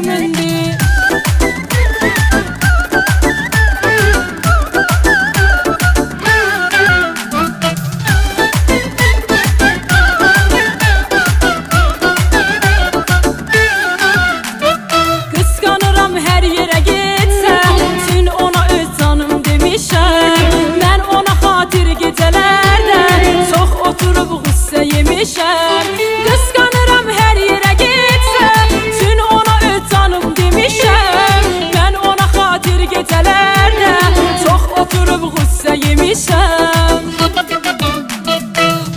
kimindir? Kıskanıram her yere gitsem, tün ona öz canım demişəm. Ben ona xatir gecelerde çok oturup qüssə yemişəm. Kıskanıram her yere gitsem, tün ona öz canım demişəm. Ben ona xatir gecelerde çok oturup qüssə yemişəm.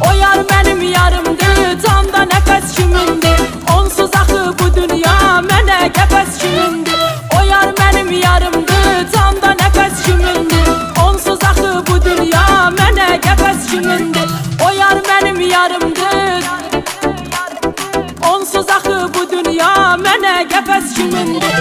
O yar benim yarımdır, camda nefes kimindir? Onsuz axı bu dünya mənə qəfəs kimindir? O yar benim yarımdır, camda nefes kimindir? Onsuz axı bu dünya mənə qəfəs kimindir? O yar benim yarımdır, onsuz axı bu dünya mənə qəfəs kimindir?